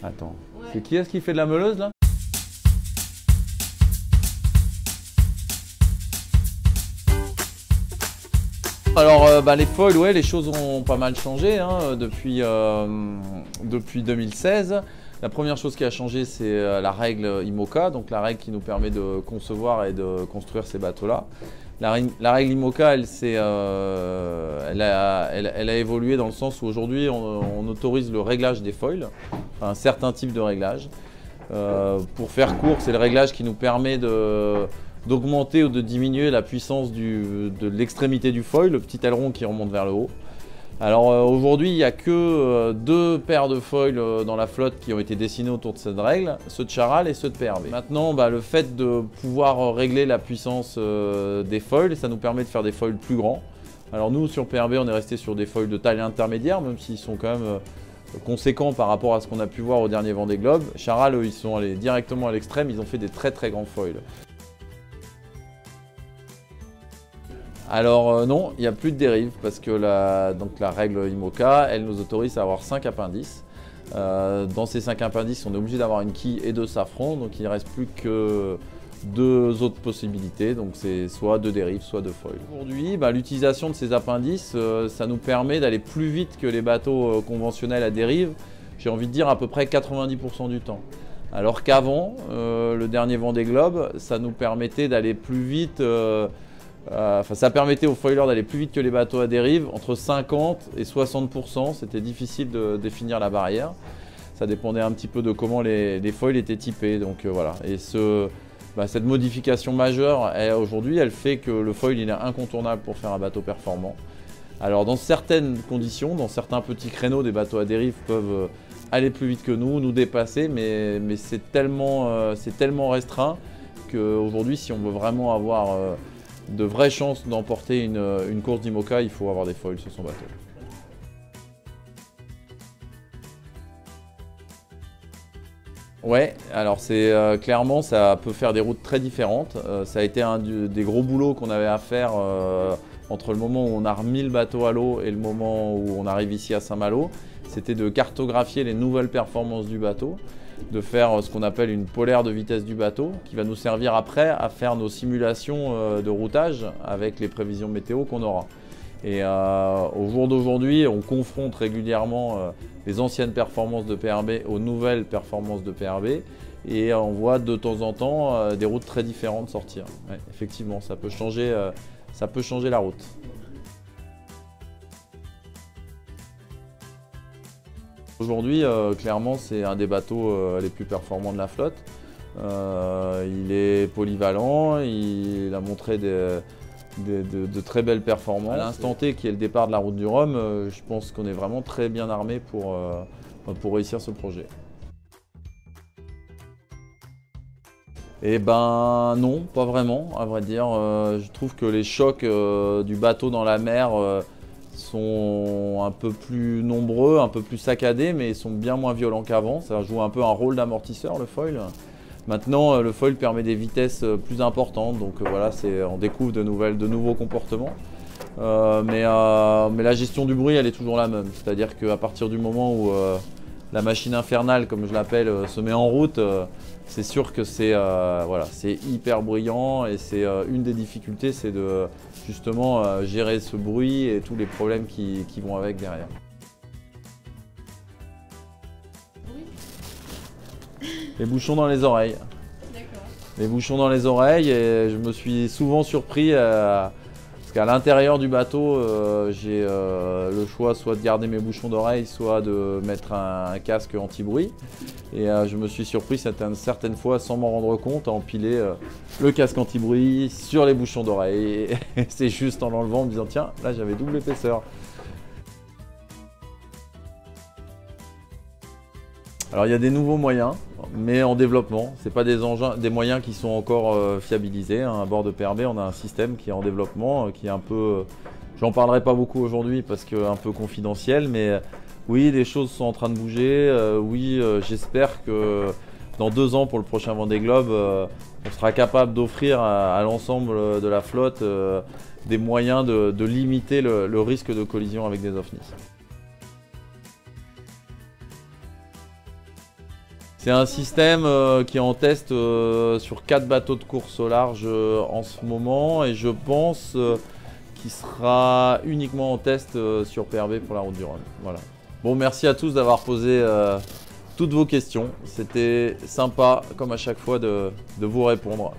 Attends, Ouais. c'est qui est-ce qui fait de la meuleuse là? Alors les foils, ouais, les choses ont pas mal changé hein, depuis 2016. La première chose qui a changé, c'est la règle IMOCA, donc la règle qui nous permet de concevoir et de construire ces bateaux-là. La règle IMOCA, elle a évolué dans le sens où aujourd'hui, on autorise le réglage des foils, enfin, un certain type de réglage. Pour faire court, c'est le réglage qui nous permet d'augmenter ou de diminuer la puissance de l'extrémité du foil, le petit aileron qui remonte vers le haut. Alors aujourd'hui, il n'y a que deux paires de foils dans la flotte qui ont été dessinés autour de cette règle, ceux de Charal et ceux de PRB. Maintenant, le fait de pouvoir régler la puissance des foils, ça nous permet de faire des foils plus grands. Alors nous, sur PRB, on est resté sur des foils de taille intermédiaire, même s'ils sont quand même conséquents par rapport à ce qu'on a pu voir au dernier Vendée Globe. Charal, eux, ils sont allés directement à l'extrême, ils ont fait des très très grands foils. Alors non, il n'y a plus de dérive parce que la règle IMOCA, elle nous autorise à avoir 5 appendices. Dans ces 5 appendices, on est obligé d'avoir une quille et 2 safrans, donc il ne reste plus que 2 autres possibilités, donc c'est soit de dérive, soit de foil. Aujourd'hui, l'utilisation de ces appendices, ça nous permet d'aller plus vite que les bateaux conventionnels à dérive, j'ai envie de dire à peu près 90% du temps. Alors qu'avant, le dernier Vendée Globe, ça nous permettait d'aller plus vite. Ça permettait aux foilers d'aller plus vite que les bateaux à dérive, entre 50 et 60%, c'était difficile de définir la barrière. Ça dépendait un petit peu de comment les foils étaient typés. Donc voilà. Et cette modification majeure, aujourd'hui, elle fait que le foil il est incontournable pour faire un bateau performant. Alors dans certaines conditions, dans certains petits créneaux, des bateaux à dérive peuvent aller plus vite que nous dépasser, mais c'est tellement restreint qu'aujourd'hui, si on veut vraiment avoir de vraies chances d'emporter une course d'IMOCA, il faut avoir des foils sur son bateau. Ouais, alors clairement ça peut faire des routes très différentes. Ça a été un des gros boulots qu'on avait à faire entre le moment où on a remis le bateau à l'eau et le moment où on arrive ici à Saint-Malo. C'était de cartographier les nouvelles performances du bateau, de faire ce qu'on appelle une polaire de vitesse du bateau qui va nous servir après à faire nos simulations de routage avec les prévisions météo qu'on aura. Et au jour d'aujourd'hui, on confronte régulièrement les anciennes performances de PRB aux nouvelles performances de PRB et on voit de temps en temps des routes très différentes sortir. Ouais, effectivement, ça peut changer la route. Aujourd'hui, clairement, c'est un des bateaux les plus performants de la flotte. Il est polyvalent, il a montré de très belles performances. À l'instant T, qui est le départ de la route du Rhum, je pense qu'on est vraiment très bien armé pour réussir ce projet. Eh ben non, pas vraiment, à vrai dire. Je trouve que les chocs du bateau dans la mer sont un peu plus nombreux, un peu plus saccadés, mais ils sont bien moins violents qu'avant. Ça joue un peu un rôle d'amortisseur, le foil. Maintenant, le foil permet des vitesses plus importantes, donc voilà, on découvre de nouveaux comportements. Mais la gestion du bruit, elle est toujours la même. C'est-à-dire qu'à partir du moment où la machine infernale, comme je l'appelle, se met en route, c'est sûr que c'est hyper bruyant et c'est une des difficultés, c'est de justement gérer ce bruit et tous les problèmes qui vont avec derrière. Les bouchons dans les oreilles. Les bouchons dans les oreilles et je me suis souvent surpris parce qu'à l'intérieur du bateau, j'ai le choix soit de garder mes bouchons d'oreille, soit de mettre un casque anti-bruit. Et je me suis surpris certaines fois, sans m'en rendre compte, à empiler le casque anti-bruit sur les bouchons d'oreille. Et c'est juste en l'enlevant en me disant tiens, là j'avais double épaisseur. Alors il y a des nouveaux moyens, mais en développement. Ce n'est pas des moyens qui sont encore fiabilisés. À bord de PRB, on a un système qui est en développement, qui est un peu... J'en parlerai pas beaucoup aujourd'hui parce que un peu confidentiel, mais oui, les choses sont en train de bouger. Oui, j'espère que dans 2 ans, pour le prochain Vendée Globe, on sera capable d'offrir à l'ensemble de la flotte des moyens de limiter le risque de collision avec des OFNIs. C'est un système qui est en test sur 4 bateaux de course au large en ce moment et je pense qu'il sera uniquement en test sur PRB pour la Route du Rhum. Voilà. Bon, merci à tous d'avoir posé toutes vos questions. C'était sympa, comme à chaque fois, de vous répondre.